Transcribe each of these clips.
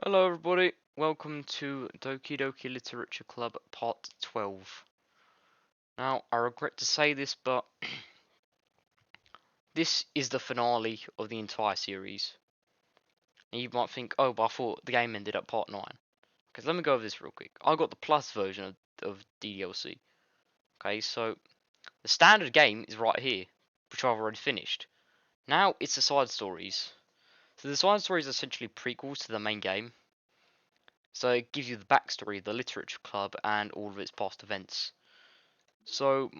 Hello everybody, welcome to Doki Literature Club Part 12. Now, I regret to say this, but this is the finale of the entire series. And you might think, oh, but I thought the game ended at Part 9. Because let me go over this real quick. I got the plus version of DLC. Okay, so the standard game is right here, which I've already finished. Now it's the side stories. So the side stories are essentially prequels to the main game. So it gives you the backstory of the literature club and all of its past events. So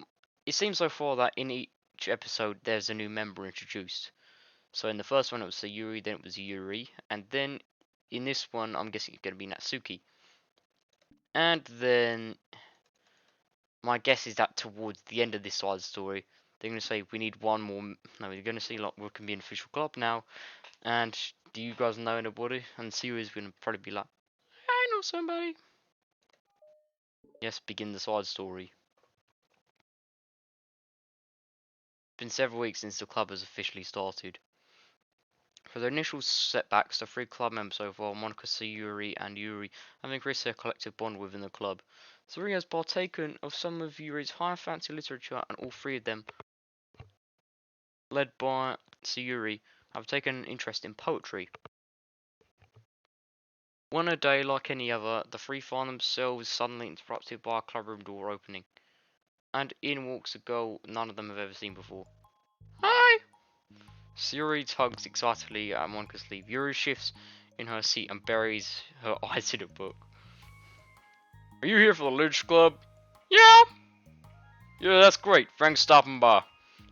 it seems so far that in each episode there's a new member introduced. So in the first one it was Sayori, then it was Yuri, and then in this one I'm guessing it's going to be Natsuki. And then my guess is that towards the end of this side story they're going to say we need one more. No, we're going to see like we can be an official club now. And do you guys know anybody? And Sayori's going to probably be like, I know somebody. Yes, begin the side story. It's been several weeks since the club has officially started. For their initial setbacks, the three club members so far, Monika, Sayori, and Yuri, have increased their collective bond within the club. Sayori has partaken of some of Yuri's high fancy literature, and all three of them, led by Sayori, have taken an interest in poetry. One a day like any other, the three find themselves suddenly interrupted by a clubroom door opening. And in walks a girl none of them have ever seen before. Hi! Sayori tugs excitedly at Monika's sleeve. Yuri shifts in her seat and buries her eyes in a book. Are you here for the Literature Club? Yeah! Yeah, that's great. Thanks for stopping by.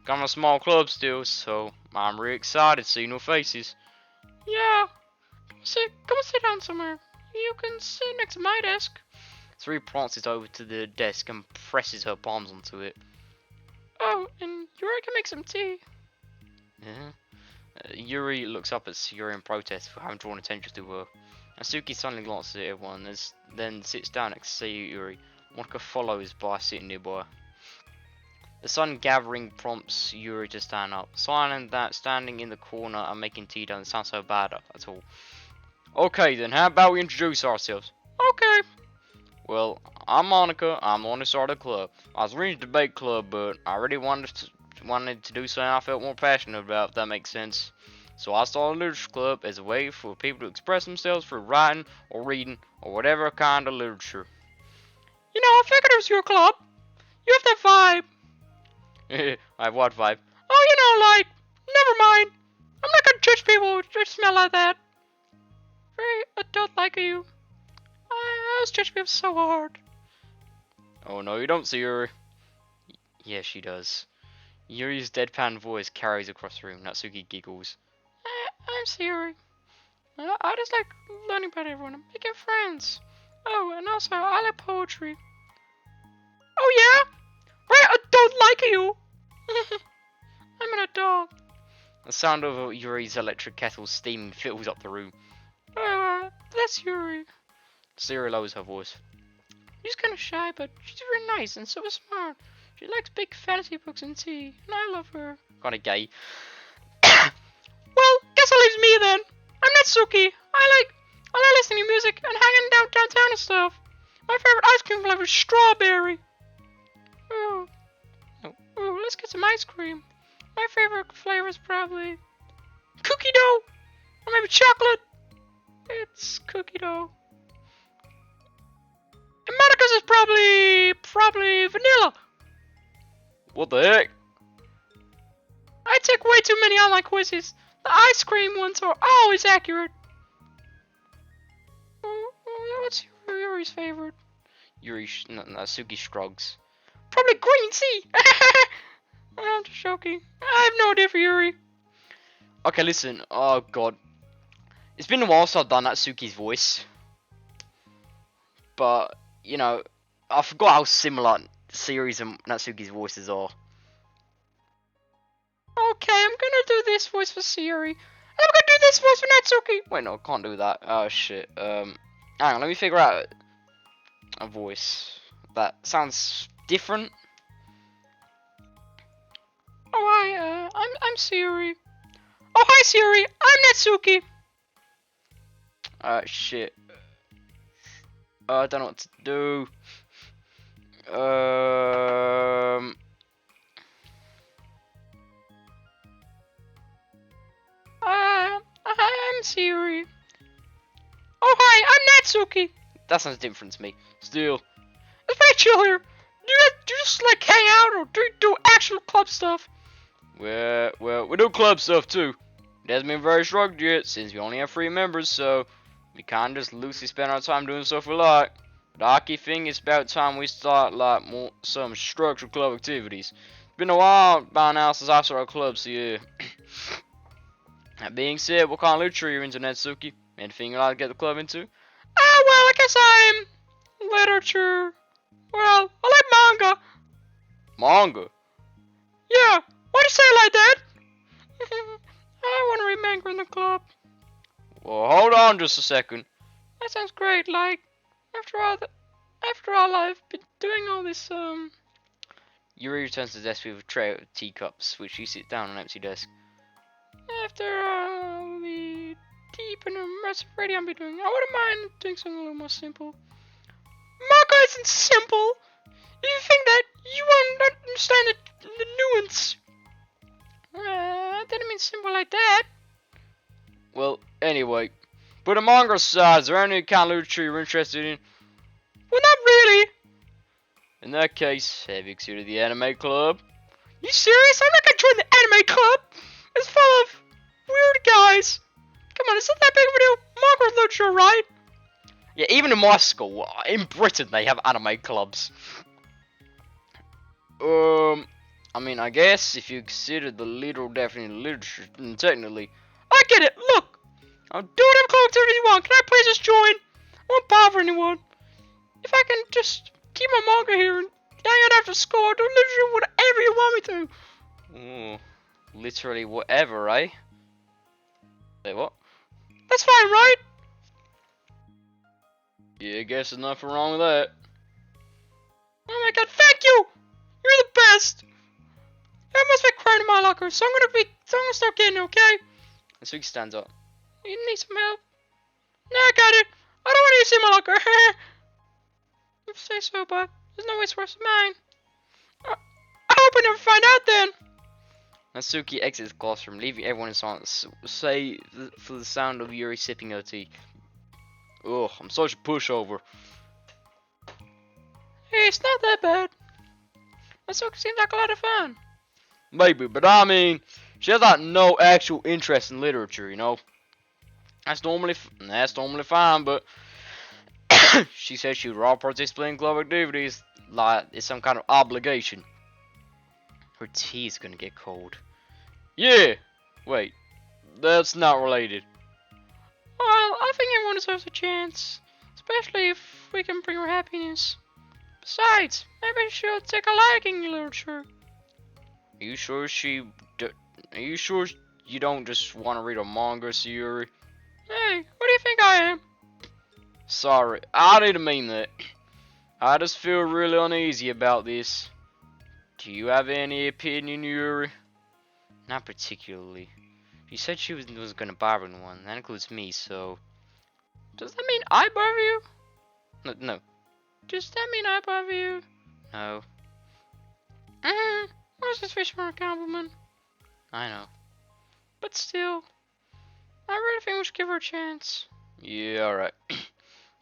Got a small club still, so I'm really excited to see new faces. Yeah. Come sit down somewhere. You can sit next to my desk. Sayori prances over to the desk and presses her palms onto it. Oh, and Yuri can make some tea. Yeah. Yuri looks up at Sayori in protest for having drawn attention to her. Natsuki suddenly glances at everyone, then sits down next to Sayori. Monika follows by sitting nearby. The sun gathering prompts Yuri to stand up. Silent that standing in the corner and making tea doesn't sound so bad at all. Okay then, how about we introduce ourselves? Okay. Well, I'm Monika. I'm the one who started the club. I was reading the debate club, but I really wanted to do something I felt more passionate about, if that makes sense. So I started a literature club as a way for people to express themselves through writing or reading or whatever kind of literature. You know, I figured it was your club. You have that vibe. I have what vibe? Oh, you know, like, never mind. I'm not gonna judge people who smell like that. Very adult like you. I was judging people so hard. Oh no, you don't see her. Yeah, she does. Yuri's deadpan voice carries across the room. Natsuki giggles. I'm Sayori. I just like learning about everyone and making friends. Oh, and also I like poetry. Oh yeah? Right, I don't like you. I'm an adult. The sound of Yuri's electric kettle steaming fills up the room. That's Yuri. Sayori lowers her voice. She's kind of shy, but she's very nice and super smart. She likes big fantasy books and tea, and I love her. Kinda gay. Well, guess it leaves me then. I'm Natsuki. I like listening to music and hanging out downtown and stuff. My favorite ice cream flavor is strawberry. Ooh. Ooh, let's get some ice cream. My favorite flavor is probably cookie dough, or maybe chocolate. It's cookie dough. And Monica's is probably vanilla. What the heck? I take way too many online quizzes. The ice cream ones are always accurate. What's Yuri's favorite? Natsuki shrugs. Probably green tea. I'm just joking. I have no idea for Yuri. Okay, listen. Oh god. It's been a while since I've done Natsuki's voice. But, you know, I forgot how similar Sayori's and Natsuki's voices are. Okay, I'm gonna do this voice for Sayori. I'm gonna do this voice for Natsuki. Wait, no, I can't do that. Oh shit. Hang on, let me figure out a voice that sounds different. Oh hi, I'm Sayori. Oh hi Sayori, I'm Natsuki. Shit. I don't know what to do. I'm Sayori. Oh, hi, I'm Natsuki. That sounds different to me. Still, it's pretty chill here. Do you just like hang out or do you do actual club stuff? Well, we do club stuff too. It hasn't been very structured yet since we only have 3 members, so we can't just loosely spend our time doing stuff we like. But I think it's about time we start like some structured club activities. It's been a while by now since I started a club, so yeah. That being said, what kind of literature are you into, Natsuki? Anything you'd like to get the club into? Well, I guess I'm literature. Well, I like manga. Manga? Yeah, why'd you say it like that? I want to read manga in the club. Well, hold on just a second. That sounds great, like, after all I've been doing all this, Yuri returns to the desk with a tray of teacups, which she sits down on an empty desk. After all the deep and immersive reading I'll be doing, I wouldn't mind doing something a little more simple. Manga isn't simple! If you think that, you won't understand the nuance. I didn't mean simple like that. Well, anyway, put a manga aside, is there any kind of literature you're interested in? Well, not really. In that case, have you considered the anime club? You serious? I'm not gonna join the anime club. It's full of weird guys. Come on, it's not that big of a deal. Manga literature, right? Yeah, even in my school, in Britain, they have anime clubs. I mean, I guess if you consider the literal definition of literature, then technically, I get it. Look, I'll do whatever club activity you want. Can I please just join? I won't bother anyone. If I can just keep my manga here and hang out after school, I'll do literally whatever you want me to. Ooh, literally whatever, eh? Say what? That's fine, right? Yeah, I guess there's nothing wrong with that. Oh my god, thank you! You're the best! I must be crying in my locker, so I'm gonna start getting it, okay? And Suki stands up. You need some help? No, I got it. I don't want you to see my locker. If you say so, but there's no way it's worse than mine. I hope I never find out then. Natsuki exits the classroom, leaving everyone in silence, save for the sound of Yuri sipping her tea. Ugh, I'm such a pushover. Hey, it's not that bad. Natsuki seems like a lot of fun. Maybe, but I mean, she has like no actual interest in literature, you know. That's normally fine, but she says she would rather participate in club activities like it's some kind of obligation. Her tea is gonna get cold. Yeah, wait, that's not related. Well, I think everyone deserves a chance, especially if we can bring her happiness. Besides, maybe she'll take a liking in literature. Are you sure you don't just want to read a manga, Sayori? Hey, what do you think I am? Sorry, I didn't mean that. I just feel really uneasy about this. Do you have any opinion, Yuri? Not particularly. She said she was gonna bother anyone. That includes me, so... Does that mean I bother you? No. Does that mean I bother you? No. What's this fish for a compliment? I know. But still, I really think we should give her a chance. Yeah, alright.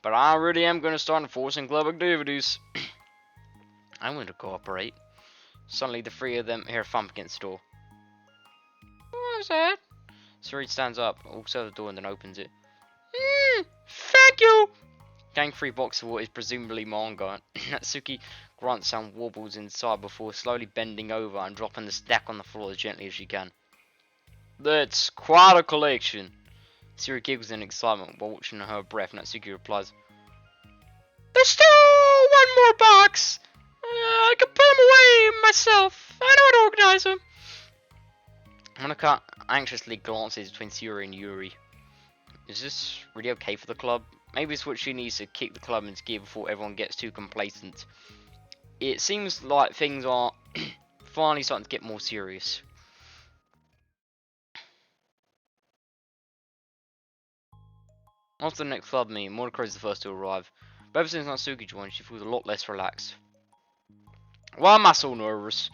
But I really am gonna start enforcing club activities. I'm going to cooperate. Suddenly the 3 of them hear a thump against the door. What was that? Sayori stands up, walks over the door and then opens it. Thank you! Gang 3 box of what is presumably manga. Natsuki grunts and wobbles inside before slowly bending over and dropping the stack on the floor as gently as she can. That's quite a collection. Sayori giggles in excitement while watching her breath. Natsuki replies, There's still one more box! I can put them away myself. I know how to organize them. Monika anxiously glances between Sayori and Yuri. Is this really okay for the club? Maybe it's what she needs to kick the club into gear before everyone gets too complacent. It seems like things are finally starting to get more serious. After the next club meeting, Monika is the first to arrive. But ever since Natsuki joined, she feels a lot less relaxed. Why am I so nervous?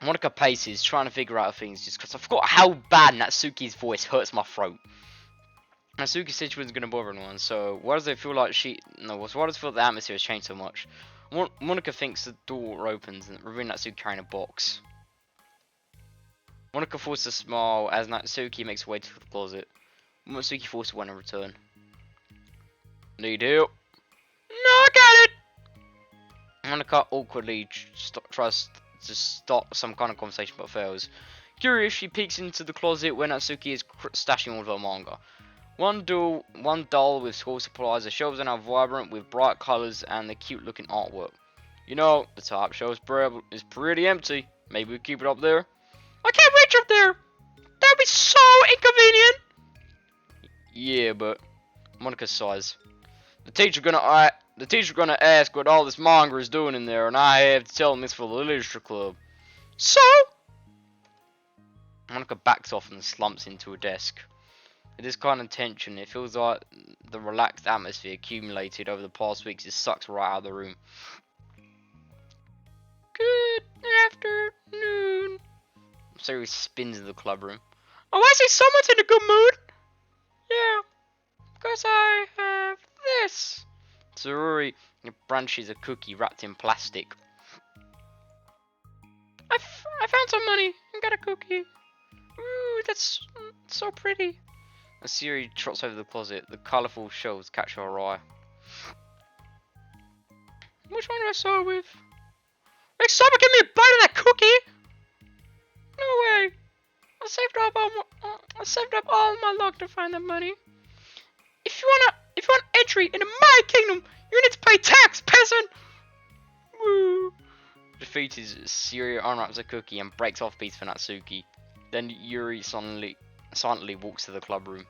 Monika paces, trying to figure out things just because I forgot how bad Natsuki's voice hurts my throat. Natsuki said she wasn't going to bother anyone, so why does it feel like why does it feel the atmosphere has changed so much? Monika thinks the door opens and reveals Natsuki carrying a box. Monika forces a smile as Natsuki makes her way to the closet. Natsuki forces one in return. Need help? No, I got it! Monika awkwardly tries to start some kind of conversation but fails. Curious, she peeks into the closet where Natsuki is stashing all of her manga. One doll with school supplies, the shelves are now vibrant with bright colours and the cute looking artwork. You know, the top shelf is pretty empty. Maybe we keep it up there? I can't reach up there! That would be so inconvenient! Yeah, but Monika sighs. The teacher gonna ask what all this manga is doing in there, and I have to tell him it's for the literature club. So? Monika backs off and slumps into a desk. With this kind of tension, it feels like the relaxed atmosphere accumulated over the past weeks is sucked right out of the room. Good afternoon. Sayori spins in the club room. Oh, I see someone's in a good mood. Yeah, because I have this. Sayori branches a cookie wrapped in plastic. I found some money and got a cookie. Ooh, that's so pretty. As Sayori trots over the closet, the colourful shelves catch her eye. Which one do I start with? Hey, someone give me a bite of that cookie! No way! I saved up all my luck to find that money. If you want entry into my kingdom, you need to pay tax, peasant! Woo! Defeated, Sayori unwraps a cookie and breaks off a piece for Natsuki. Then Yuri silently walks to the club room.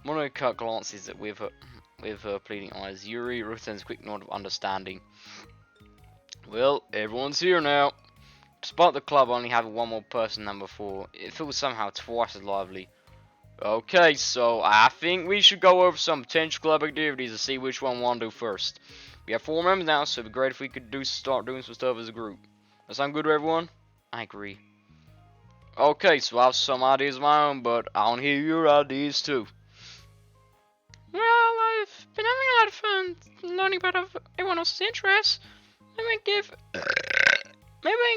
Monika glances at with her pleading eyes. Yuri returns a quick nod of understanding. Well, everyone's here now. Despite the club only having one more person than before, it feels somehow twice as lively. Okay, so I think we should go over some potential club activities to see which one we want to do first. We have 4 members now, so it'd be great if we could start doing some stuff as a group. That sound good to everyone? I agree. Okay, so I have some ideas of my own, but I want to hear your ideas too. Well, I've been having a lot of fun learning about everyone else's interests. Maybe I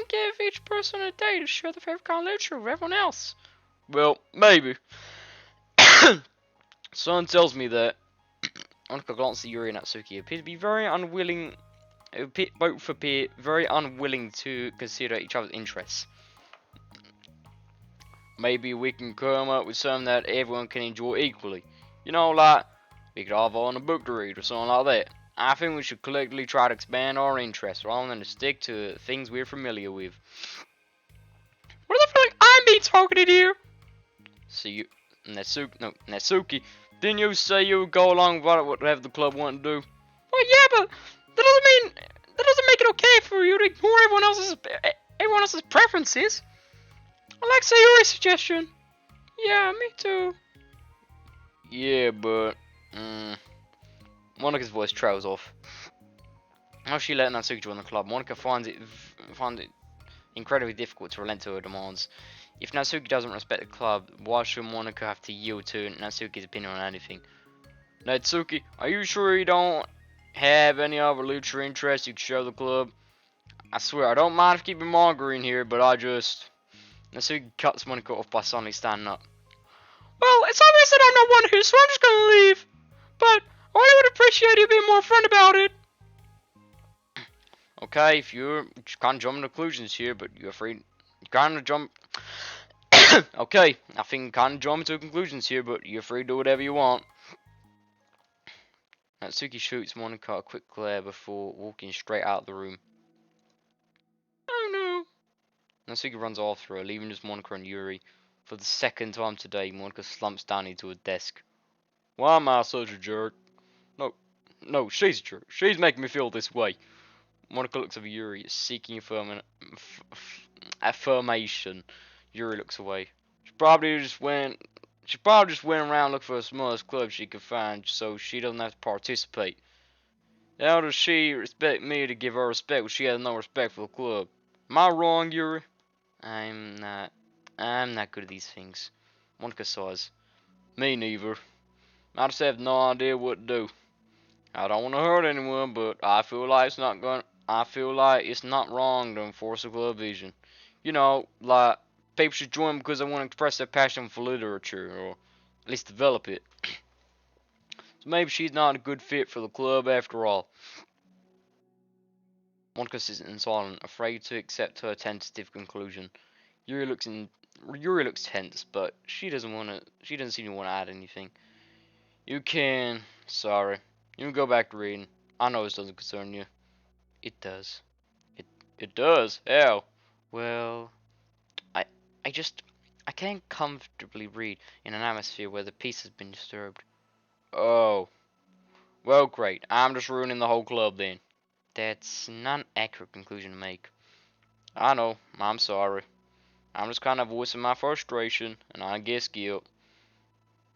can give each person a day to share their favorite kind of literature with everyone else. Well, maybe. Someone tells me that Monika glances at Yuri and Natsuki appear to be very unwilling to consider each other's interests. Maybe we can come up with something that everyone can enjoy equally. You know, like, we could all vote on a book to read or something like that. I think we should collectively try to expand our interests rather than to stick to things we're familiar with. What the fuck? I'm being targeted here. See, Natsuki, didn't you say you would go along with whatever the club wanted to do? Well, yeah, but that doesn't make it okay for you to ignore everyone else's preferences. I like Sayori's suggestion. Yeah, me too. Yeah, but Monika's voice trails off. As she let Natsuki join the club, Monika finds it incredibly difficult to relent to her demands. If Natsuki doesn't respect the club, why should Monika have to yield to Natsuki's opinion on anything? Natsuki, are you sure you don't have any other literature interests you can show the club? I swear, I don't mind keeping manga in here, but Natsuki cuts Monika off by suddenly standing up. Well, it's obvious that I'm not one here, so I'm just gonna leave. But I really would appreciate you being more upfront about it. Okay, if you're kind of jumping to conclusions here, but you're free. You kind of jump. Okay, I think kind of jumping to conclusions here, but you're free to do whatever you want. Natsuki shoots Monika a quick glare before walking straight out of the room. Oh no. Natsuki runs after her, leaving just Monika and Yuri. For the second time today, Monika slumps down into a desk. Why am I such a jerk? No, she's a jerk. She's making me feel this way. Monika looks over Yuri, seeking affirmation. Yuri looks away. She probably just went She probably just went around looking for the smallest club she could find so she doesn't have to participate. How does she expect me to give her respect when she has no respect for the club? Am I wrong, Yuri? I'm not. I'm not good at these things. Monika sighs. Me neither. I just have no idea what to do. I don't want to hurt anyone, but I feel like it's not wrong to enforce a club vision. You know, like people should join because they want to express their passion for literature, or at least develop it. So maybe she's not a good fit for the club after all. Monika sits in silence, afraid to accept her tentative conclusion. Yuri looks tense, but she doesn't want to. She doesn't seem to want to add anything. You can. Sorry. You can go back to reading. I know this doesn't concern you. It does. It it does. How? Well, I I just I can't comfortably read in an atmosphere where the peace has been disturbed. Oh. Well, great. I'm just ruining the whole club then. That's not an accurate conclusion to make. I know. I'm sorry. I'm just kind of voicing my frustration, and I guess guilt.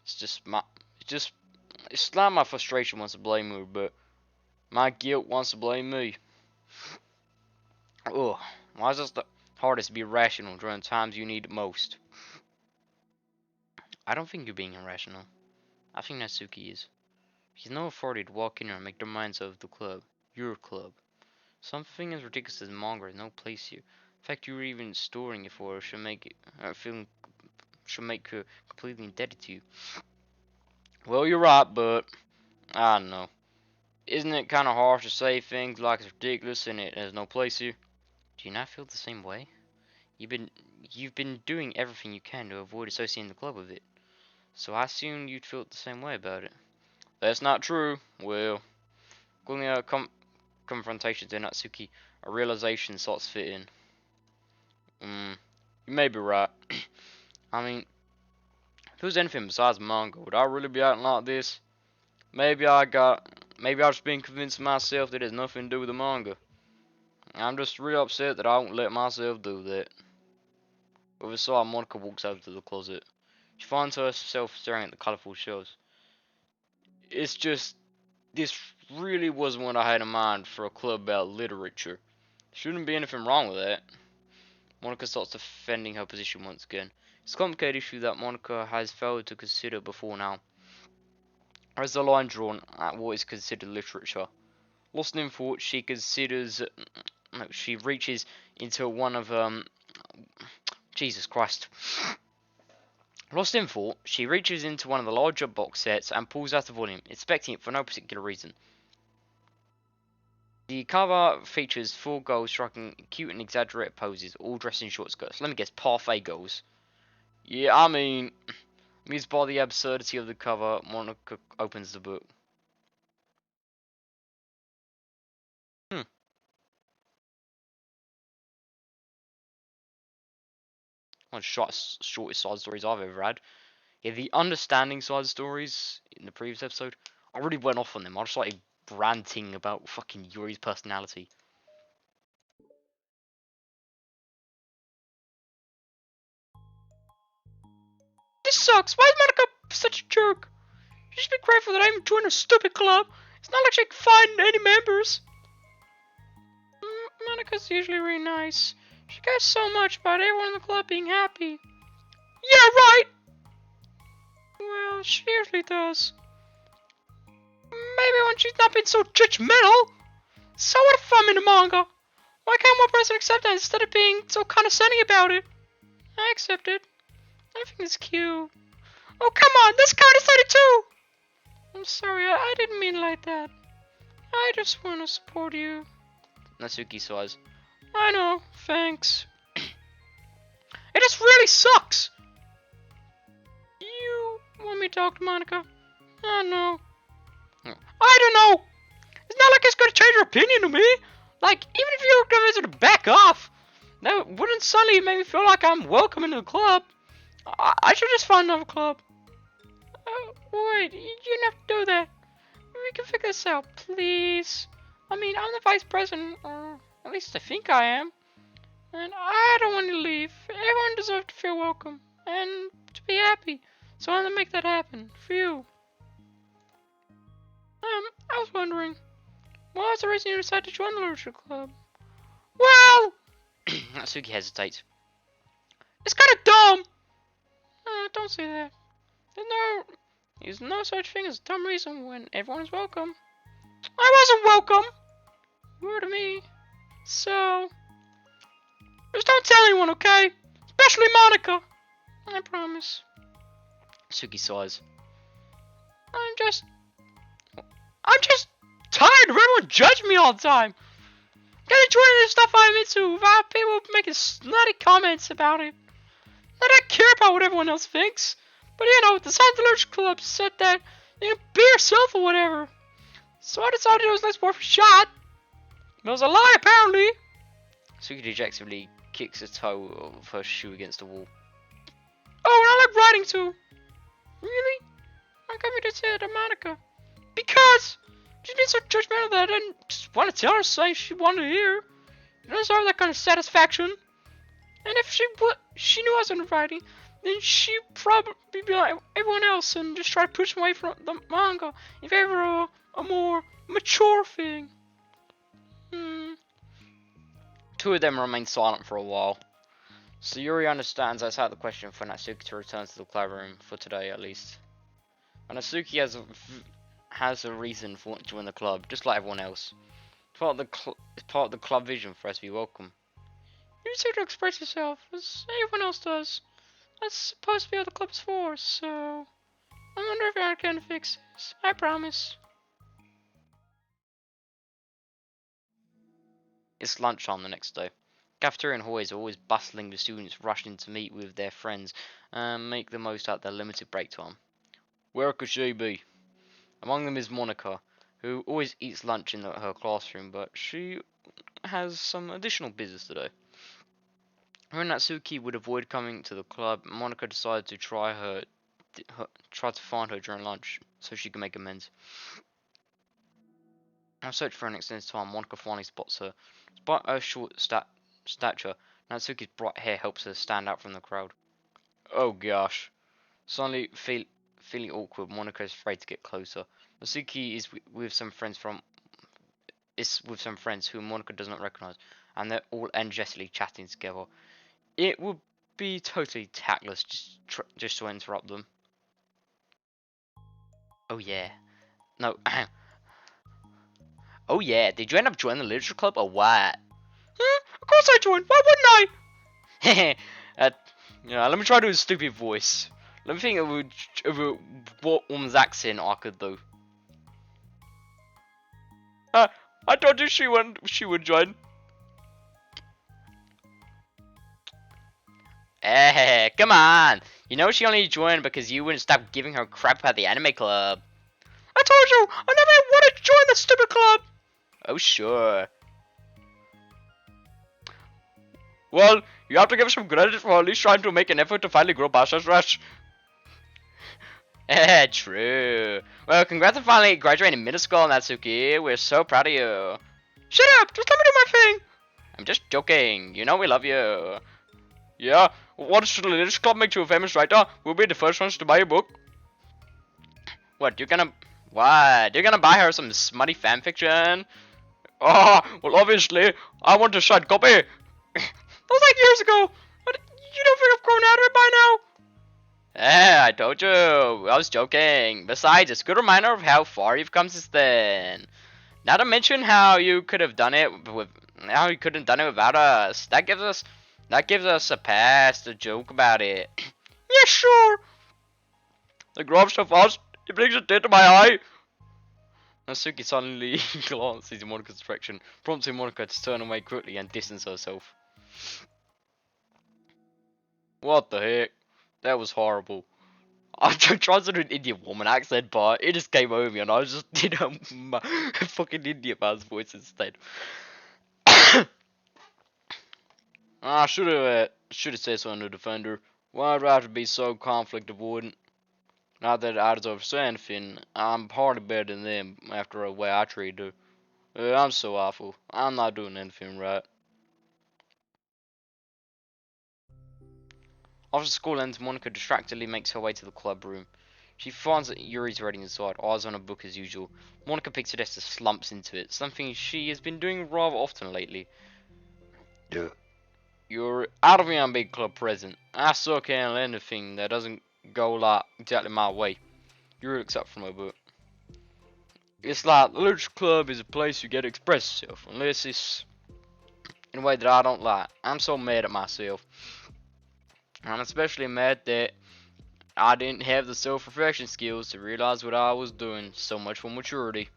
It's just my, it's just, it's not my frustration wants to blame her, but my guilt wants to blame me. Ugh, why is this the hardest to be rational during the times you need it most? I don't think you're being irrational. I think Natsuki is. He's no authority to walk in here and make the minds of the club. Your club. Something as ridiculous as manga has no place here. In fact, you're even storing it for her should make it should make her completely indebted to you. Well, you're right, but I don't know. Isn't it kind of harsh to say things like it's ridiculous and it has no place here? Do you not feel the same way? You've been you've been doing everything you can to avoid associating the club with it. So I assumed you'd feel the same way about it. That's not true. Well, going a confrontation to Natsuki, a realization starts to fit in. You may be right. I mean, if it was anything besides manga, would I really be acting like this? Maybe I've just been convincing myself that it has nothing to do with the manga. I'm just really upset that I won't let myself do that. With a sigh, Monika walks over to the closet. She finds herself staring at the colourful shelves. It's just, this really wasn't what I had in mind for a club about literature. Shouldn't be anything wrong with that. Monika starts defending her position once again. It's a complicated issue that Monika has failed to consider before now. There is a line drawn at what is considered literature. Lost in thought, she considers. No, she reaches into one of Jesus Christ. Lost in thought, she reaches into one of the larger box sets and pulls out a volume, inspecting it for no particular reason. The cover features four girls striking cute and exaggerated poses, all dressed in short skirts. Let me guess, parfait girls. Yeah, I mean, amused by the absurdity of the cover, Monika opens the book. One of the shortest side stories I've ever had. Yeah, the understanding side stories in the previous episode, I really went off on them. I just started ranting about fucking Yuri's personality. This sucks. Why is Monika such a jerk? You should be grateful that I even joined a stupid club. It's not like she can find any members. Monika's usually really nice. She cares so much about everyone in the club being happy. Yeah, right! Well, she usually does. Maybe when she's not being so judgmental. So what if I'm in a manga? Why can't one person accept that instead of being so condescending about it? I accept it. I think it's cute. Oh, come on, that's condescending too! I'm sorry, I didn't mean like that. I just want to support you. Natsuki sighs. I know, thanks. It just really sucks! You want me to talk to Monika? I know. I don't know! It's not like it's gonna change your opinion to me! Like, even if you were convinced to back off, that wouldn't suddenly make me feel like I'm welcome in the club. I should just find another club. Wait, you don't have to do that. We can figure this out, please. I mean, I'm the vice president, or at least I think I am. And I don't want to leave. Everyone deserves to feel welcome and to be happy. So I wanted to make that happen for you. I was wondering, what was the reason you decided to join the literature club? Well, Natsuki hesitates. It's kind of dumb. Don't say that. There's no such thing as a dumb reason when everyone is welcome. I wasn't welcome. You were to me. So, just don't tell anyone, okay? Especially Monika. I promise. Suki sighs. I'm just tired of everyone judging me all the time. Getting joining this stuff I'm into without people making snotty comments about it. I don't care about what everyone else thinks. But the Science Literature Club said that you can be yourself or whatever. So I decided it was less worth a shot. It was a lie, apparently. Suki dejectedly kicks a toe of her shoe against the wall. Oh, and I like writing too. Really? How come you didn't say it to Monika? Because she's been so judgmental that I didn't just want to tell her something she wanted to hear. You don't deserve that kind of satisfaction. And if she knew I was into writing, then she'd probably be like everyone else and just try to push me away from the manga in favor of a more mature thing. Two of them remain silent for a while. Sayori understands that's out of the question for Natsuki to return to the club room, for today at least. And Natsuki has a reason for wanting to join the club, just like everyone else. It's part of the club vision for us to be welcome. You just have to express yourself, as everyone else does. That's supposed to be what the club is for, so I wonder if I can fix this. I promise. It's lunchtime the next day. Cafeteria and hallways are always bustling with students rushing to meet with their friends and make the most out of their limited break time. Where could she be? Among them is Monika, who always eats lunch in her classroom, but she has some additional business today. When Natsuki would avoid coming to the club, Monika decided to try to find her during lunch so she can make amends. On search for an extended time, Monika finally spots her. Despite her short stature, Natsuki's bright hair helps her stand out from the crowd. Oh gosh. Suddenly feeling awkward, Monika is afraid to get closer. Natsuki is with some friends who Monika does not recognize, and they're all energetically chatting together. It would be totally tactless just to interrupt them. Oh yeah. No. Oh yeah, did you end up joining the literature club or what? Of course I joined, why wouldn't I? Let me try to do a stupid voice. Let me think of what woman's accent I could do. I told you she would join. Eh, come on. You know she only joined because you wouldn't stop giving her crap about the anime club. I told you, I never wanted to join that stupid club. Oh, sure. Well, you have to give some credit for at least trying to make an effort to finally grow past us, Rush. Eh, true. Well, congrats on finally graduating middle school, Natsuki. We're so proud of you. Shut up! Just let me do my thing! I'm just joking. You know we love you. Yeah? What should the literature club make you a famous writer? We'll be the first ones to buy your book. What, you're gonna buy her some smutty fanfiction? Oh, well obviously, I want a signed copy. That was like years ago. But you don't think I've grown out of it by now? I told you. I was joking. Besides, it's a good reminder of how far you've come since then. Not to mention how you could have done it without us. That gives us a pass to joke about it. Yeah, sure. The grow so fast, it brings a tear to my eye. Natsuki suddenly glances in Monika's direction, prompting Monika to turn away quickly and distance herself. What the heck? That was horrible. I tried to do an Indian woman accent, but it just came over me and I just did a fucking Indian man's voice instead. I should have said something to Defender. Why'd I have to be so conflict avoidant? Not that I deserve to say anything. I'm hardly better than them after the way I treated her. I'm so awful. I'm not doing anything right. After school ends, Monika distractedly makes her way to the club room. She finds that Yuri's reading inside, eyes on a book as usual. Monika picks it desk and slumps into it, something she has been doing rather often lately. You're out of my big club present. I suck at anything that doesn't go like exactly my way. Yuri looks up from her book. It's like the literature club is a place you get to express yourself, unless it's in a way that I don't like. I'm so mad at myself. I'm especially mad that I didn't have the self-reflection skills to realize what I was doing. So much for maturity.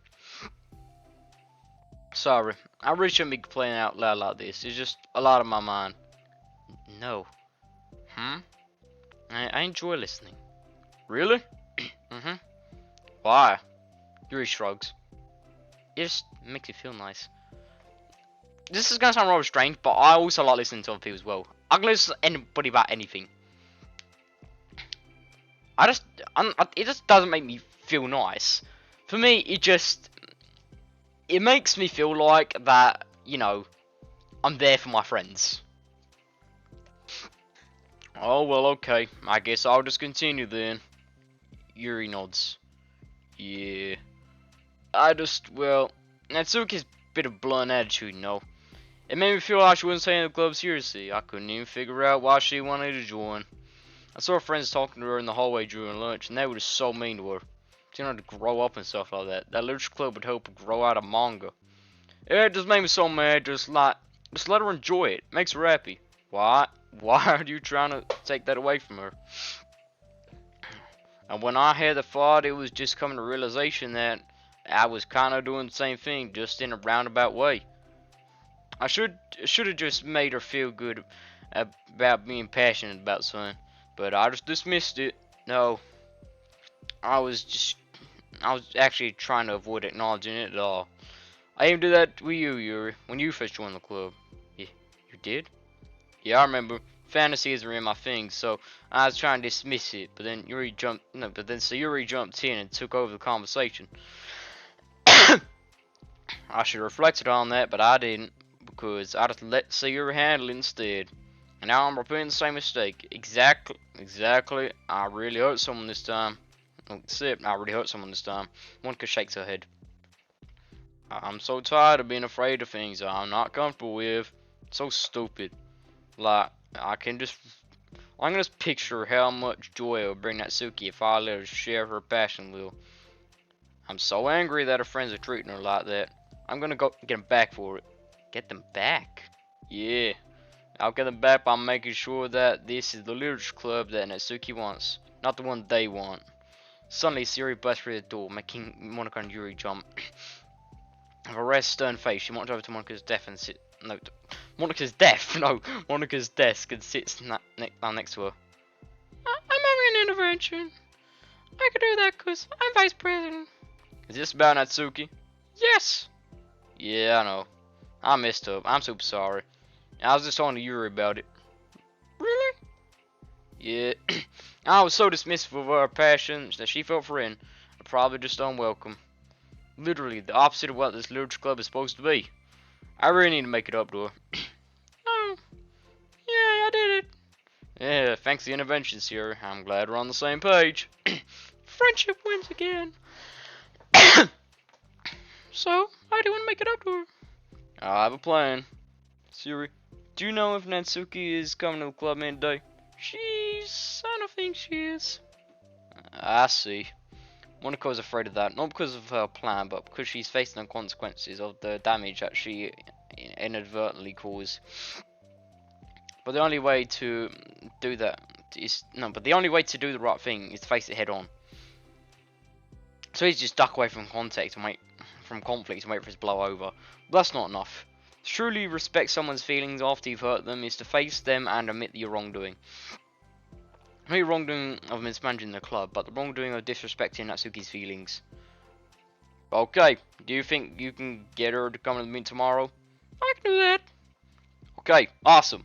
Sorry, I really shouldn't be complaining out loud like this. It's just a lot on my mind. No. I enjoy listening. Really? Mm-hmm. Why? Yuri shrugs. It just makes me feel nice. This is gonna sound rather strange, but I also like listening to other people as well. I can listen to anybody about anything. It just doesn't make me feel nice. For me, it makes me feel like that, you know, I'm there for my friends. Oh, well, okay. I guess I'll just continue then. Yuri nods. Yeah. Well, Natsuki's bit of blunt attitude, you know. It made me feel like she wasn't taking the club seriously. I couldn't even figure out why she wanted to join. I saw her friends talking to her in the hallway during lunch, and they were just so mean to her. She wanted to grow up and stuff like that. That literature club would help her grow out of manga. It just made me so mad. Just let her enjoy it. Makes her happy. Why? Why are you trying to take that away from her? And when I had the thought, it was just coming to realization that I was kind of doing the same thing, just in a roundabout way. I should have just made her feel good about being passionate about something, but I just dismissed it. No, I was actually trying to avoid acknowledging it at all. I even did that with you, Yuri, when you first joined the club. Yeah, you did? Yeah, I remember. Fantasies were in my thing, so I was trying to dismiss it, but then Yuri jumped in and took over the conversation. I should have reflected on that, but I didn't, because I just let Sayori handle it instead. And now I'm repeating the same mistake. Exactly. I really hurt someone this time. Except, I really hurt someone this time. Monika shakes her head. I'm so tired of being afraid of things I'm not comfortable with. It's so stupid. Like, I can just picture how much joy it would bring Natsuki if I let her share her passion with her. I'm so angry that her friends are treating her like that. I'm gonna go get them back for it. Get them back? Yeah. I'll get them back by making sure that this is the literature club that Natsuki wants, not the one they want. Suddenly, Sayori burst through the door, making Monika and Yuri jump. With a rare stern face, she marched over to Monika's desk and Monika's desk and sits next to her. I'm having an intervention. I can do that because I'm vice president. Is this about Natsuki? Yes. Yeah, I know. I messed up. I'm super sorry. I was just talking to Yuri about it. Really? Yeah. I was so dismissive of her passion that she felt for in. Probably just unwelcome. Literally the opposite of what this literature club is supposed to be. I really need to make it up to her. Oh. Yeah, I did it. Yeah, thanks to the intervention, Sierra. I'm glad we're on the same page. Friendship wins again. So, how do you want to make it up to her? I have a plan. Siri, do you know if Natsuki is coming to the club man today? I don't think she is. I see. Monika is afraid of that, not because of her plan, but because she's facing the consequences of the damage that she inadvertently caused. But the only way to do the right thing is to face it head on. So he's just duck away from conflict and wait for his blow over. But that's not enough. To truly respect someone's feelings after you've hurt them is to face them and admit your wrongdoing. Not your wrongdoing of mismanaging the club, but the wrongdoing of disrespecting Natsuki's feelings. Okay, do you think you can get her to come to the meeting tomorrow? I can do that. Okay, awesome.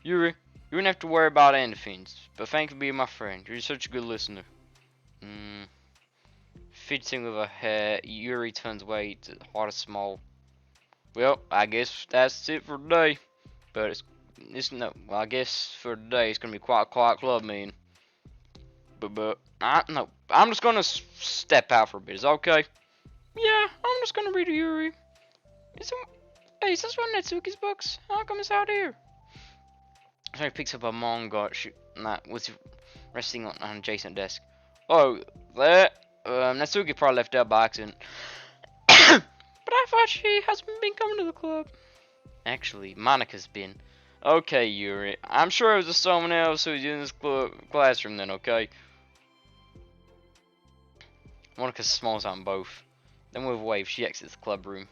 Yuri, you wouldn't have to worry about anything, but thank you for being my friend. You're such a good listener. Fidgeting with her hair, Yuri turns away to hide a smile. Well, I guess that's it for today. But This no. Well, I guess for today it's gonna be quite a quiet club meeting. But no. I'm just gonna step out for a bit. Is that okay? Yeah, I'm just gonna read Yuri. Is it, hey, is this one of Natsuki's books? How come it's out here? So he picks up a manga that was resting on an adjacent desk. Oh, there. Natsuki probably left out by accident. But I thought she hasn't been coming to the club. Actually, Monika's been. Okay, Yuri. I'm sure it was someone else who was in this classroom then, okay? Monika smiles at them both. Then with a wave, she exits the club room.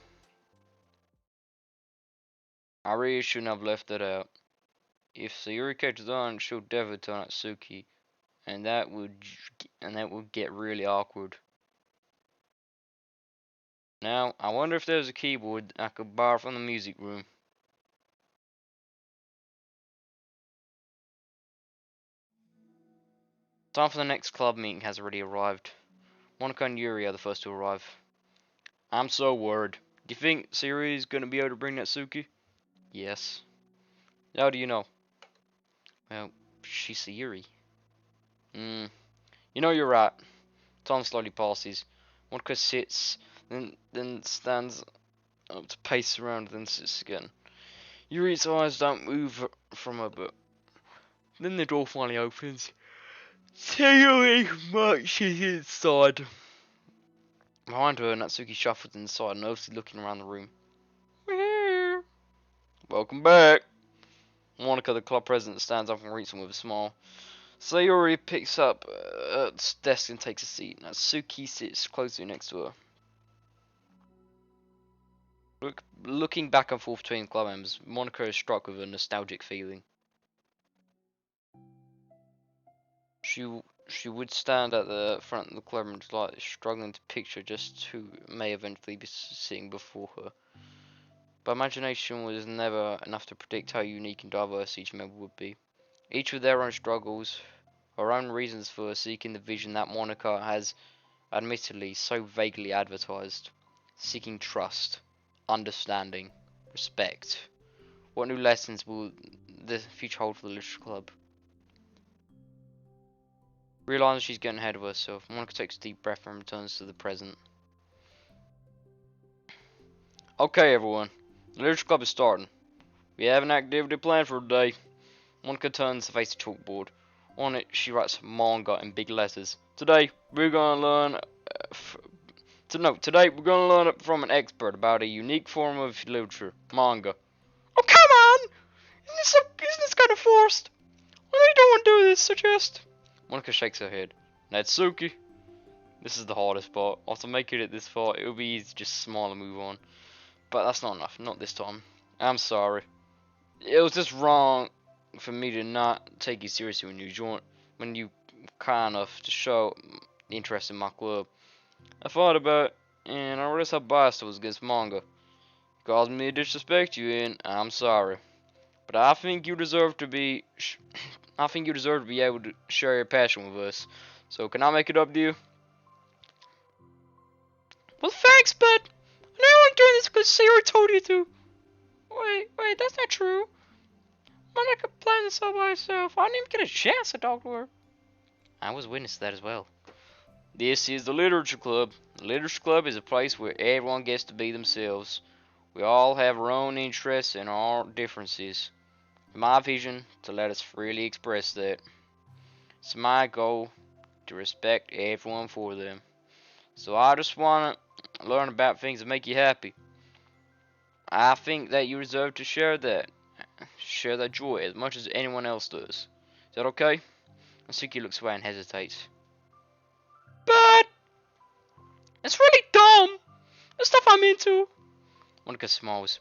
I really shouldn't have left that out. If Sayori catches on, she'll definitely tell Natsuki, and that would get really awkward. Now, I wonder if there's a keyboard I could borrow from the music room. Time for the next club meeting has already arrived. Monika and Yuri are the first to arrive. I'm so worried. Do you think Sayori is going to be able to bring Natsuki? Yes. How do you know? Well, she's Sayori. You know you're right. Time slowly passes. Monika sits, then stands up to pace around, then sits again. Yuri's eyes don't move from her, but then the door finally opens. Sayori marches inside. Behind her, Natsuki shuffles inside, nervously looking around the room. Welcome back. Monika, the club president, stands up and greets him with a smile. Sayori picks up her desk and takes a seat. Natsuki sits closely next to her. Looking back and forth between club members, Monika is struck with a nostalgic feeling. She would stand at the front of the club room, like struggling to picture just who may eventually be sitting before her. But imagination was never enough to predict how unique and diverse each member would be. Each with their own struggles, her own reasons for seeking the vision that Monika has admittedly so vaguely advertised. Seeking trust, understanding, respect. What new lessons will the future hold for the literature club? Realizing she's getting ahead of herself, Monika takes a deep breath and returns to the present. Okay, everyone. The literature club is starting. We have an activity planned for today. Monika turns to face the chalkboard. On it, she writes manga in big letters. Today, we're gonna learn. Today we're gonna learn from an expert about a unique form of literature, manga. Oh, come on! Isn't this kind of forced? I really don't want to do this. Suggest. Monika shakes her head. Natsuki, this is the hardest part. After making it this far, it would be easy to just smile and move on. But that's not enough. Not this time. I'm sorry. It was just wrong for me to not take you seriously when you kind of to show interest in my club. I thought about it, and I realized how biased I was against manga. It caused me to disrespect you, and I'm sorry. But I think you deserve to be. I think you deserve to be able to share your passion with us. So can I make it up to you? Well, thanks, but I know I'm doing this because Sayori told you to. Wait, that's not true. Monika planned this all by herself. I didn't even get a chance to talk to her. I was witness to that as well. This is the Literature Club. The Literature Club is a place where everyone gets to be themselves. We all have our own interests and our differences. In my vision, to let us freely express that. It's my goal to respect everyone for them. So I just want to learn about things that make you happy. I think that you deserve to share that joy as much as anyone else does. Is that okay? Natsuki looks away and hesitates. But it's really dumb. The stuff I'm into. Monika smiles.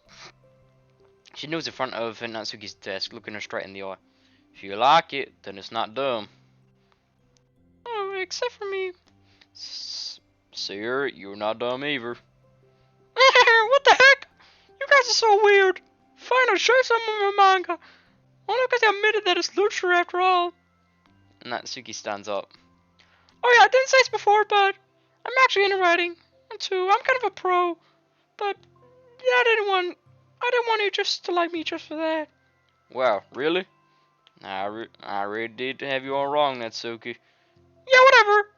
She kneels in front of Natsuki's desk, looking her straight in the eye. If you like it, then it's not dumb. Oh, except for me. Sir, you're not dumb either. What the heck? You guys are so weird. Fine, I'll show you some of my manga. Only because I admitted that it's literature after all. Natsuki stands up. Oh yeah, I didn't say this before, but I'm actually into writing. Too. I'm kind of a pro. But yeah, I didn't want you just to like me just for that. Wow, really? I really did have you all wrong, Natsuki. Yeah, whatever.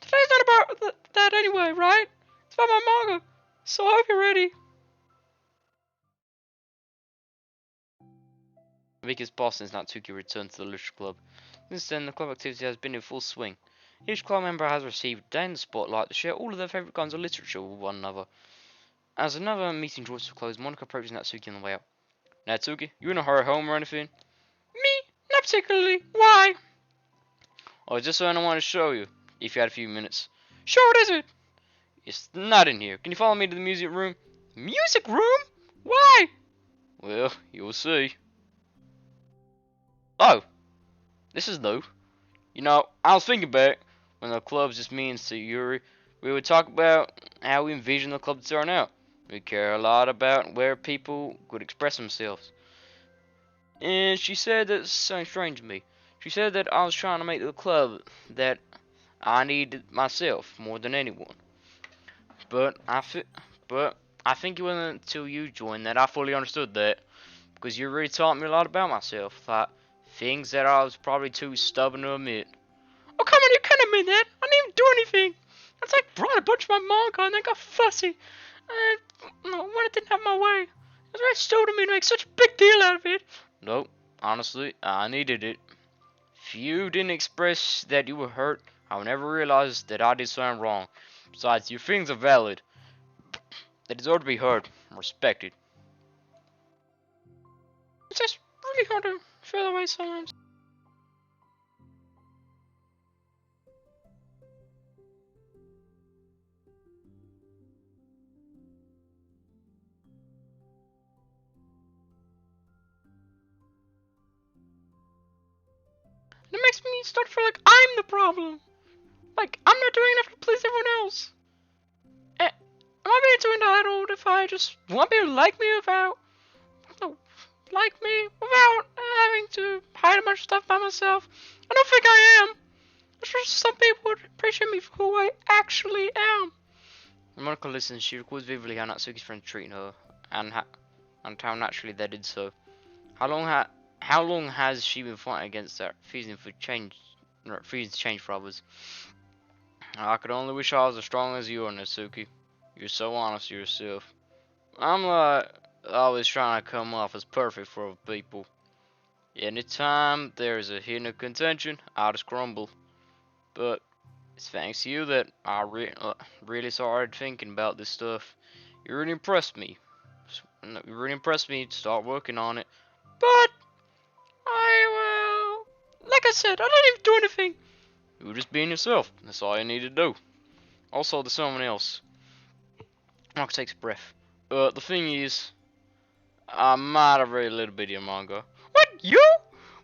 Today's not about that anyway, right? It's about my manga. So I hope you're ready. Because Boston's Natsuki returned to the Literature Club. Since then, the club activity has been in full swing. Each club member has received a day in the spotlight to share all of their favourite kinds of literature with one another. As another meeting draws to a close, Monika approaches Natsuki on the way out. Natsuki, you in a hurry home or anything? Me? Not particularly. Why? Oh, just something I want to show you, if you had a few minutes. Sure, what is it? It's not in here. Can you follow me to the music room? Music room? Why? Well, you'll see. Oh, this is new. You know, I was thinking back when the club's just me and Sayori. We would talk about how we envision the club to turn out. We care a lot about where people could express themselves. And she said that something strange to me. She said that I was trying to make the club that I needed myself more than anyone. But but I think it wasn't until you joined that I fully understood that, because you really taught me a lot about myself, like things that I was probably too stubborn to admit. Oh come on, you can't admit that. I didn't even do anything. It's like brought a bunch of my manga and then got fussy. When I didn't have my way. It was very stupid of me to make such a big deal out of it. Nope, honestly, I needed it. If you didn't express that you were hurt, I would never realize that I did something wrong. Besides, your feelings are valid. They deserve to be heard and respected. It's just really hard to feel that way sometimes. And it makes me start to feel like I'm the problem. Like, I'm not doing enough to please everyone else. Am I being too entitled if I just want people to like me without, no, like me without having to hide a bunch of stuff by myself? I don't think I am. I'm sure some people would appreciate me for who I actually am. When Monika listens, she recalls vividly how Natsuki's friends treating her, and how naturally they did so. How long how long has she been fighting against that, refusing to change for others? I could only wish I was as strong as you are, Natsuki. You're so honest to yourself. I'm like always trying to come off as perfect for other people. Anytime there's a hint of contention, I just crumble. But it's thanks to you that I really started thinking about this stuff. You really impressed me. You really impressed me to start working on it. But like I said, I didn't even do anything. You were just being yourself. That's all you needed to do. Also, there's someone else. Mark takes a breath. The thing is, I might have read a little bit of your manga. What? You?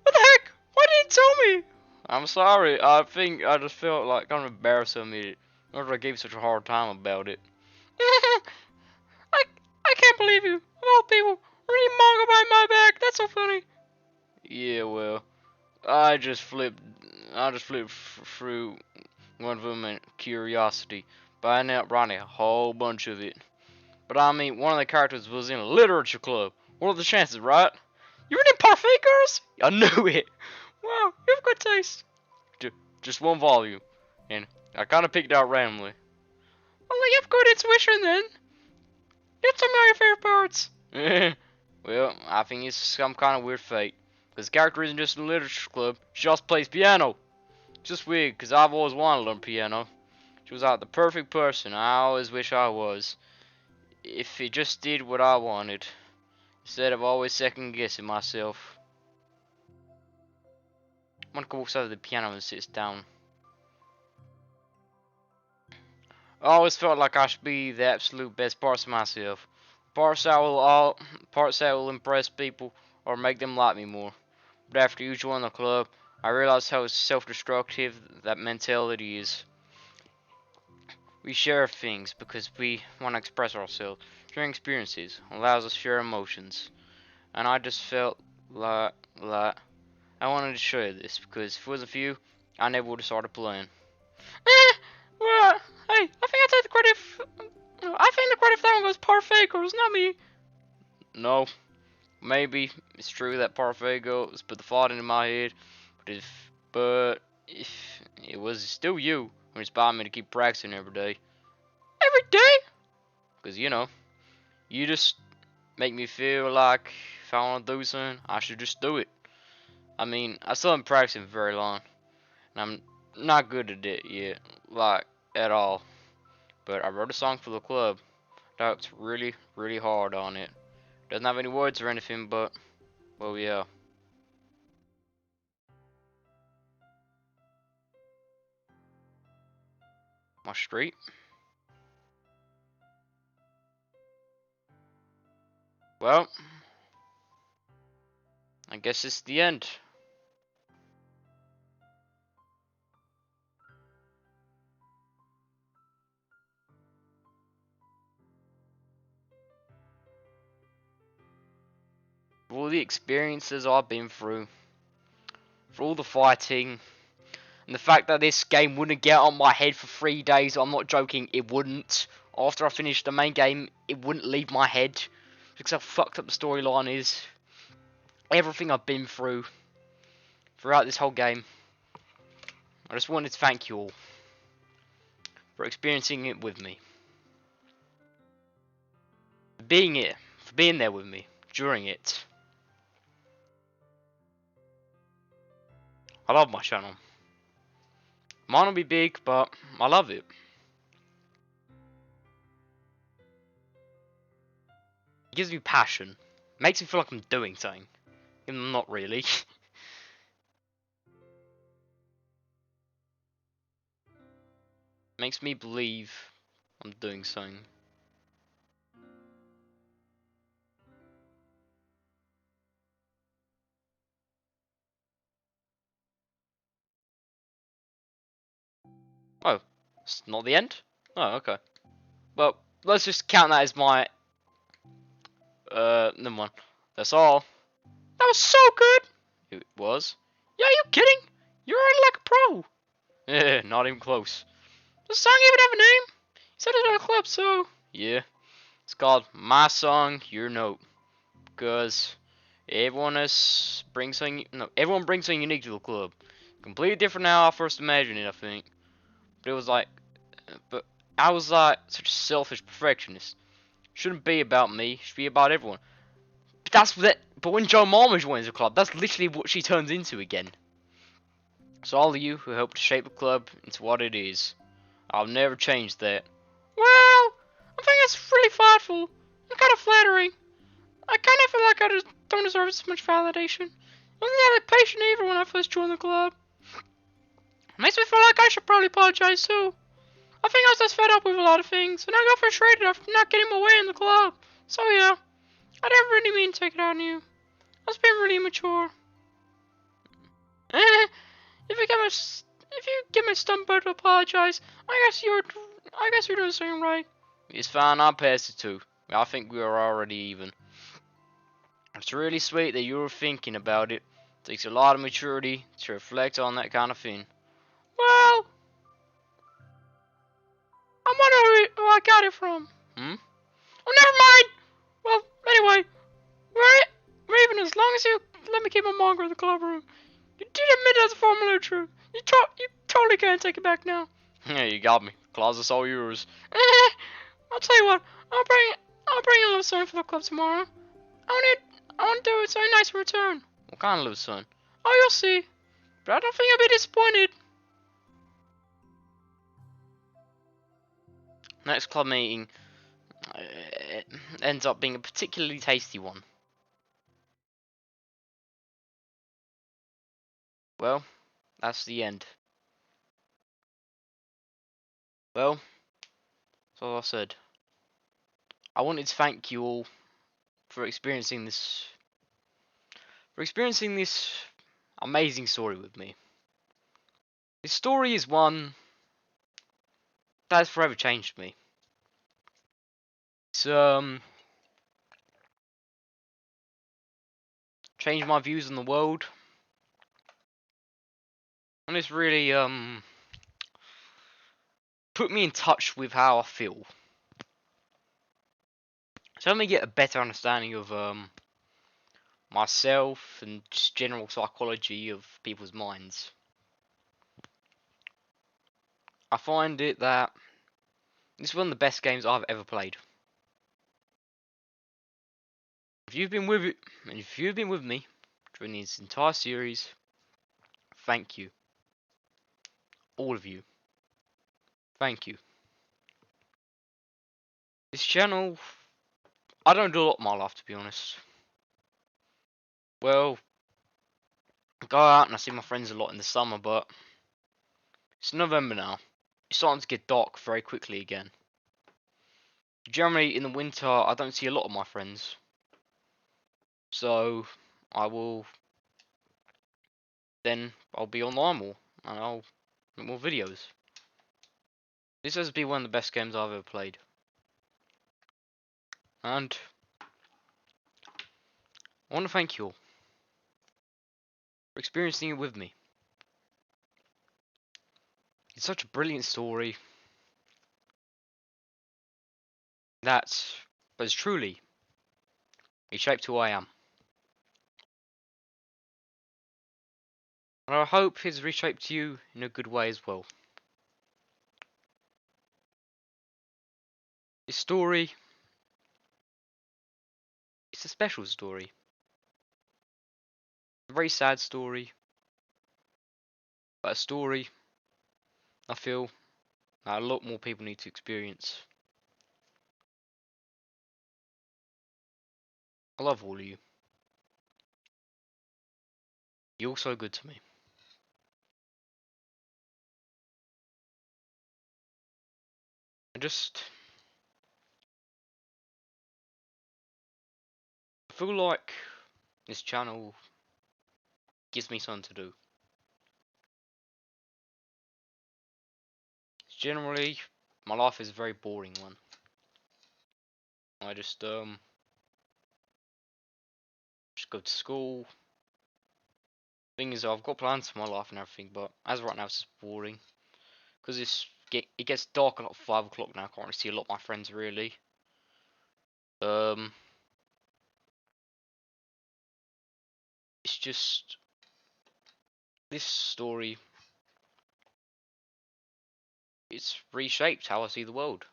What the heck? Why didn't you tell me? I'm sorry. I think I just felt like kind of embarrassed of me. Whenever I gave such a hard time about it. I I can't believe you. Of all people, reading manga behind my back. That's so funny. Yeah, well, I just flipped. Through one of them in curiosity, but I ended up writing a whole bunch of it. But I mean, one of the characters was in a literature club. What are the chances, right? You reading Parfait Girls? I knew it. Wow, you have good taste. Just one volume, and I kind of picked it out randomly. Well, you have good intuition then. You tell me all your favorite parts. Well, I think it's some kind of weird fate. Because the character isn't just in a literature club, she also plays piano. It's just weird, because I've always wanted to learn piano. She was like the perfect person I always wish I was. If it just did what I wanted, instead of always second guessing myself. Monika walks over to the piano and sits down. I always felt like I should be the absolute best parts of myself. Parts that will impress people or make them like me more. But after you joined the club, I realized how self-destructive that mentality is. We share things because we want to express ourselves. Sharing experiences allows us to share emotions. And I just felt like I wanted to show you this because if it wasn't for you, I never would have started playing. Well, hey, I think I take the credit. I think the credit for that one goes Parfait Girls, not me. No, maybe it's true that Parfego has put the thought into my head, but if it was still you who inspired me to keep practicing every day. Every day? Because, you know, you just make me feel like if I want to do something, I should just do it. I mean, I still haven't practiced very long, and I'm not good at it yet, like, at all. But I wrote a song for the club. That's really, really hard on it. Doesn't have any words or anything, but, well, yeah. My street. Well, I guess it's the end. For all the experiences I've been through, for all the fighting, and the fact that this game wouldn't get on my head for 3 days, I'm not joking, it wouldn't. After I finished the main game, it wouldn't leave my head. Because how fucked up the storyline is. Everything I've been through throughout this whole game. I just wanted to thank you all for experiencing it with me. For being here, for being there with me during it. I love my channel. Mine will be big, but I love it. It gives me passion. Makes me feel like I'm doing something. Even though I'm not really. Makes me believe I'm doing something. Oh, it's not the end? Oh, okay. Well, let's just count that as my... never mind. That's all. That was so good! It was. Yeah, are you kidding? You're already like a pro! Yeah, not even close. Does the song even have a name? You said it on a club, so... Yeah. It's called My Song, Your Note. Because everyone brings something... No, everyone brings something unique to the club. Completely different now I first imagined it, I think. But it was like... But I was like such a selfish perfectionist. Shouldn't be about me, should be about everyone. But that's that. But when Joe Mama joins the club, that's literally what she turns into again. So all of you who helped shape the club into what it is, I'll never change that. Well, I think that's really thoughtful and kind of flattering. I kind of feel like I just don't deserve as much validation. I wasn't that patient either when I first joined the club. Makes me feel like I should probably apologize too. I think I was just fed up with a lot of things, and I got frustrated after not getting my way in the club. So yeah, I didn't really mean to take it out on you. I was being really immature. If you get my stun bird to apologize, I guess you're doing something right. It's fine, I'll pass it too. I think we are already even. It's really sweet that you're thinking about it. It takes a lot of maturity to reflect on that kind of thing. Well, I'm wondering who I got it from. Hmm? Oh, never mind! Well, anyway, we're even as long as you let me keep my manga in the club room. You did admit that's a formula true. You totally can't take it back now. Yeah, you got me. Closet's all yours. I'll tell you what. I'll bring a little something for the club tomorrow. I want to do something nice in return. What kind of little something? Oh, you'll see. But I don't think I'll be disappointed. Next club meeting ends up being a particularly tasty one. Well, that's the end. Well, that's all I said. I wanted to thank you all for experiencing this amazing story with me. This story is one that has forever changed me. It's changed my views on the world, and it's really put me in touch with how I feel. So let me get a better understanding of myself, and just general psychology of people's minds. I find it that this is one of the best games I've ever played. If you've been with it, and if you've been with me during this entire series, thank you. All of you. Thank you. This channel, I don't do a lot in my life, to be honest. Well, I go out and I see my friends a lot in the summer, but it's November now. It's starting to get dark very quickly again. Generally, in the winter, I don't see a lot of my friends. So, I'll be online more, and I'll make more videos. This has been one of the best games I've ever played. And I want to thank you all for experiencing it with me. It's such a brilliant story that has truly reshaped who I am. And I hope it's reshaped you in a good way as well. This story, it's a special story. A very sad story. But a story I feel that a lot more people need to experience. I love all of you. You're all so good to me. I feel like this channel gives me something to do. Generally, my life is a very boring one. I just go to school. Thing is, I've got plans for my life and everything, but as of right now, it's just boring. Because it gets dark at 5 o'clock now. I can't really see a lot of my friends really. It's just this story. It's reshaped how I see the world.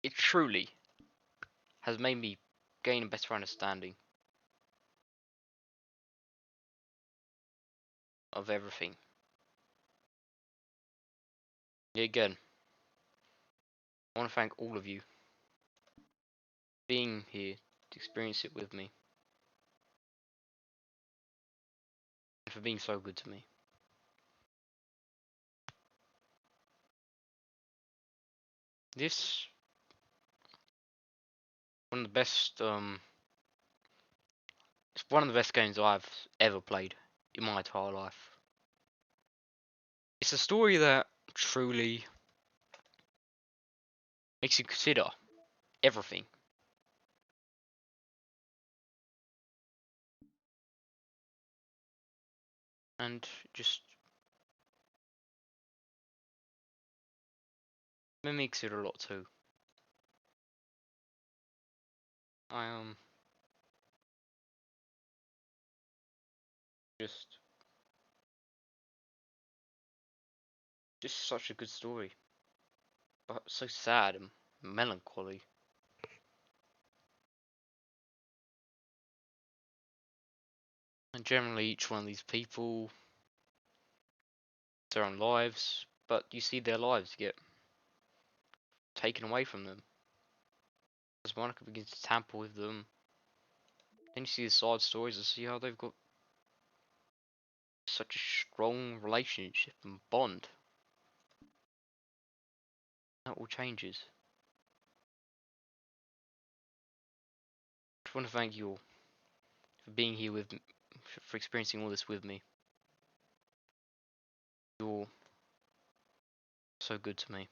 It truly has made me gain a better understanding of everything. Again, I want to thank all of you for being here to experience it with me and for being so good to me. This one of the best it's one of the best games I've ever played in my entire life. It's a story that truly makes you consider everything. And just made me consider a lot too. I just just such a good story. But so sad and melancholy. And generally each one of these people their own lives, but you see their lives get taken away from them. As Monika begins to tamper with them, then you see the side stories and see how they've got such a strong relationship and bond. That all changes. I just want to thank you all for being here with me, for experiencing all this with me. You're so good to me.